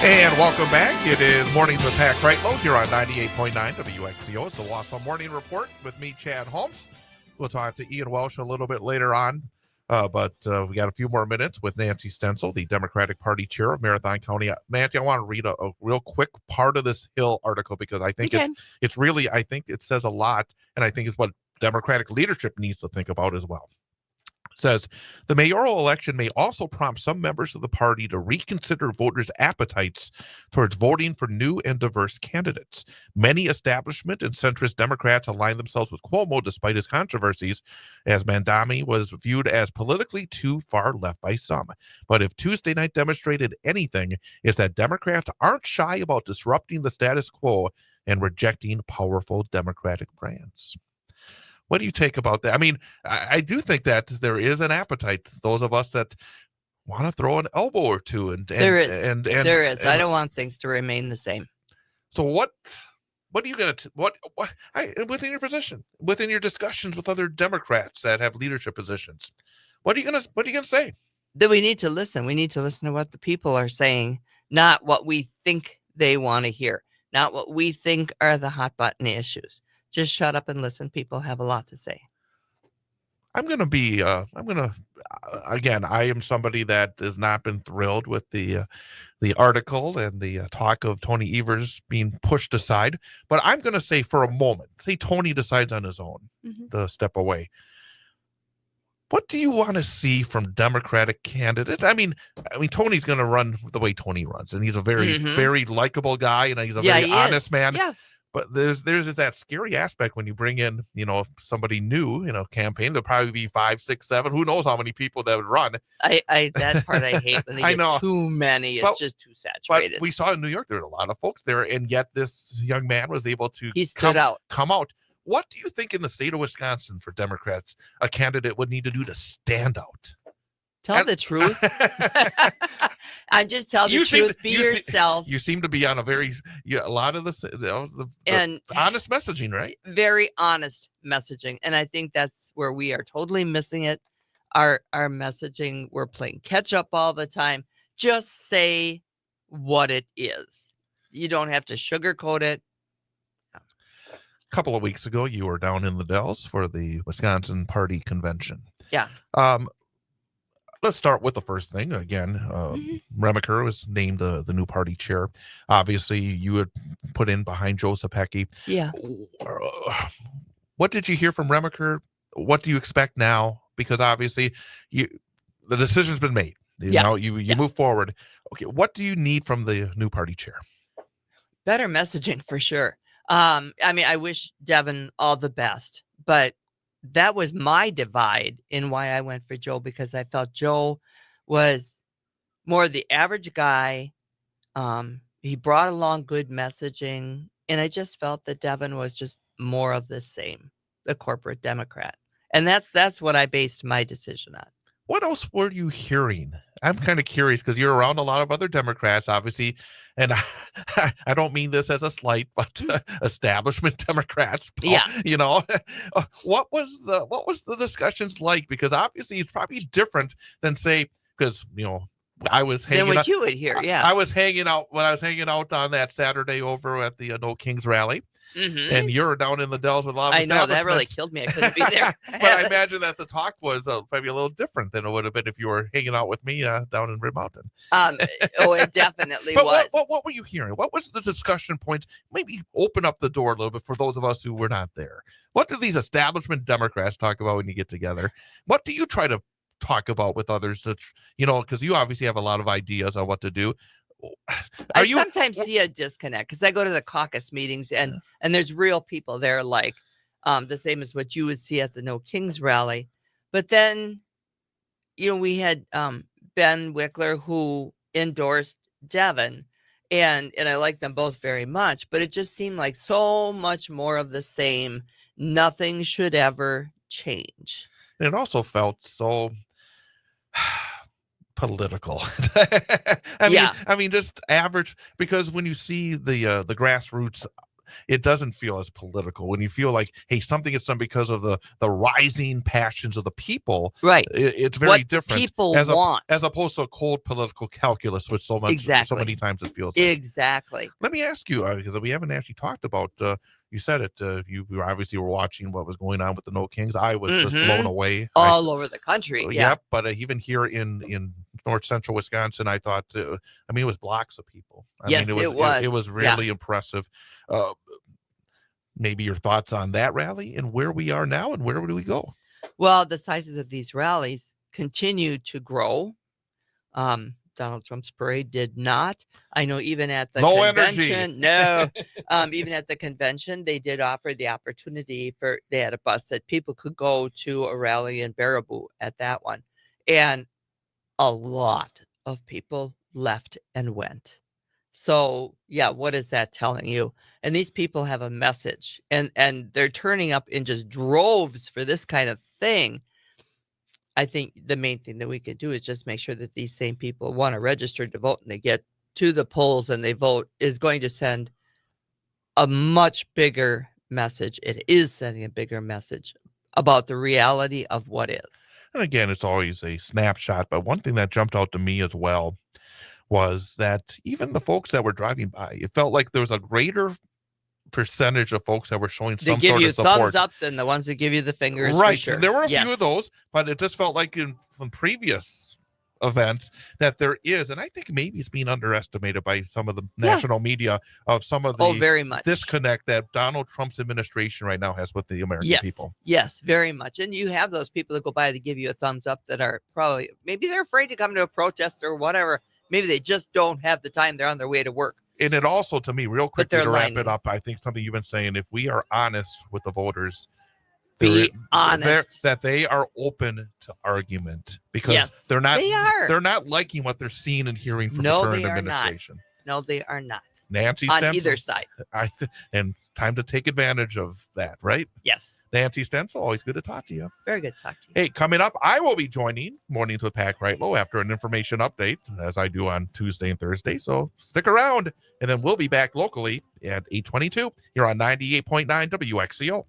And welcome back. It is Mornings with Pat Kreitlow here on 98.9 WXCO. It's the Wausau Morning Report with me, Chad Holmes. We'll talk to Ian Welsh a little bit later on, but we got a few more minutes with Nancy Stencil, the Democratic Party chair of Marathon County. Nancy, I want to read a real quick part of this Hill article because I think it's really, I think it says a lot, and I think it's what Democratic leadership needs to think about as well. Says the mayoral election may also prompt some members of the party to reconsider voters' appetites towards voting for new and diverse candidates. Many establishment and centrist Democrats align themselves with Cuomo despite his controversies, as Mandami was viewed as politically too far left by some. But if Tuesday night demonstrated anything, it's that Democrats aren't shy about disrupting the status quo and rejecting powerful Democratic brands. What do you take about that? I mean, I do think that there is an appetite, those of us that want to throw an elbow or two. And there is. I don't want things to remain the same. So what are you going to, within your position, within your discussions with other Democrats that have leadership positions, what are you going to say? That we need to listen. We need to listen to what the people are saying, not what we think they want to hear, not what we think are the hot button issues. Just shut up and listen. People have a lot to say. Again, I am somebody that has not been thrilled with the article and the talk of Tony Evers being pushed aside. But I'm going to say for a moment, say Tony decides on his own to step away. What do you want to see from Democratic candidates? I mean, Tony's going to run the way Tony runs, and he's a very, very likable guy, and he's a very honest man. Yeah. But there's that scary aspect when you bring in, somebody new, campaign. There'll probably be 5, 6, 7. Who knows how many people that would run? That part I hate when they get too many. It's just too saturated. But we saw in New York there were a lot of folks there, and yet this young man was able to come out. What do you think in the state of Wisconsin for Democrats a candidate would need to do to stand out? Tell the truth. I just tell the truth. Be yourself. You seem to be on a lot of the honest messaging, right? Very honest messaging, and I think that's where we are totally missing it. Our messaging, we're playing catch up all the time. Just say what it is. You don't have to sugarcoat it. A couple of weeks ago, you were down in the Dells for the Wisconsin Party Convention. Yeah. Let's start with the first thing. Again, Remaker was named the new party chair. Obviously, you had put in behind Joe Sapecki. Yeah. What did you hear from Remaker? What do you expect now? Because obviously, the decision's been made. You move forward. Okay, what do you need from the new party chair? Better messaging for sure. I wish Devin all the best, but that was my divide in why I went for Joe, because I felt Joe was more the average guy. He brought along good messaging, and I just felt that Devin was just more of the same, the corporate Democrat. And that's what I based my decision on. What else were you hearing? I'm kind of curious because you're around a lot of other Democrats, obviously, and I don't mean this as a slight, but establishment Democrats. What was the discussions like? Because obviously it's probably different than say, because I was hanging out. What you would hear, yeah. I was hanging out on that Saturday over at the No Kings rally. And you're down in the Dells with a lot of establishments. I know, that really killed me. I couldn't be there. But I imagine that the talk was maybe a little different than it would have been if you were hanging out with me down in Red Mountain. It definitely was. What were you hearing? What was the discussion points? Maybe open up the door a little bit for those of us who were not there. What do these establishment Democrats talk about when you get together? What do you try to talk about with others that, because you obviously have a lot of ideas on what to do. I sometimes see a disconnect because I go to the caucus meetings and there's real people there, like the same as what you would see at the No Kings rally. But then, we had Ben Wickler who endorsed Devin, and I like them both very much, but it just seemed like so much more of the same. Nothing should ever change. And it also felt so political. I mean, just average, because when you see the grassroots it doesn't feel as political. When you feel like, hey, something is done because of the rising passions of the people, Right. it's very What different people want. as opposed to a cold political calculus, which so many times it feels like. Exactly. Let me ask you, because we haven't actually talked about, you said it, you obviously were watching what was going on with the No Kings. I was just blown away. All over the country. Yeah. Yep, but even here in north central Wisconsin, I thought, it was blocks of people. Yes, it was. It was really impressive. Maybe your thoughts on that rally and where we are now and where do we go? Well, the sizes of these rallies continue to grow. Donald Trump's parade did not. I know even at the convention, even at the convention, they did offer the opportunity they had a bus that people could go to a rally in Baraboo at that one. And a lot of people left and went. So, yeah, what is that telling you? And these people have a message, and they're turning up in just droves for this kind of thing. I think the main thing that we could do is just make sure that these same people want to register to vote and they get to the polls and they vote is going to send a much bigger message. It is sending a bigger message about the reality of what is. And again, it's always a snapshot, but one thing that jumped out to me as well was that even the folks that were driving by, it felt like there was a greater percentage of folks that were showing some sort of support. They give you thumbs up than the ones that give you the fingers. Right. For sure. There were a few of those, but it just felt like in previous events that there is, and I think maybe it's being underestimated by some of the national media of some of the very much disconnect that Donald Trump's administration right now has with the American people. Yes, very much. And you have those people that go by to give you a thumbs up that are probably, maybe they're afraid to come to a protest or whatever. Maybe they just don't have the time. They're on their way to work. And it also, to me, real quickly to wrap it up, I think something you've been saying, if we are honest with the voters, be honest that they are open to argument, because they're not liking what they're seeing and hearing from the current administration. No, they are not. Nancy on Stencil, either side. And time to take advantage of that, right? Yes. Nancy Stencil, always good to talk to you. Very good to talk to you. Hey, coming up, I will be joining Mornings with Pat Kreitlow after an information update, as I do on Tuesday and Thursday. So stick around, and then we'll be back locally at 8:22 here on 98.9 WXCO.